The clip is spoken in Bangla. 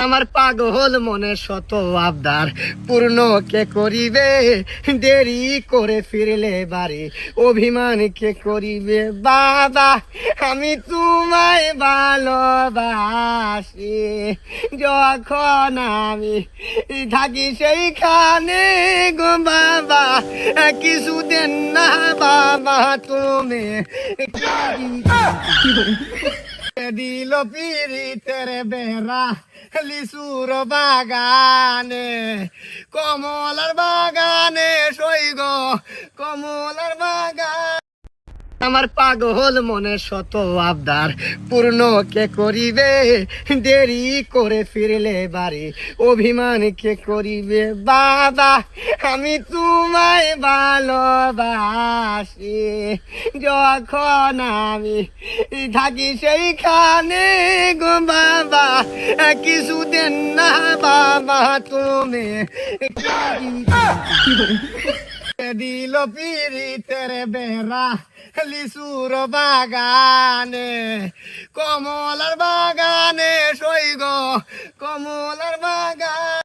আমার পাগল মনে শত আবদার পূর্ণ কে করিবে, দেরি করে ফিরলে বাড়ি অভিমান কে করিবে। বাবা আমি তোমায় ভালোবাসি, যখন আমি থাকি সেইখানে গো বাবা কিছু দেন না বাবা তুমি দিল পিরিতের বেড়া লিচুর বাগানে, কমলার বাগানে সইগ কমলার বাগান। আমার পাগল মনে শত আবদার পূর্ণ কে করিবে, দেরি করে ফিরলে বাড়ি অভিমান কে করিবে। বাবা আমি তোমায় ভালোবাসি, যখন আমি থাকি সেইখানে গো বাবা কিছু দেন না বাবা তুমি দিল পিরিতের বেড়া লিচুর বাগানে, কমলার বাগানে সইগ কমলার বাগান।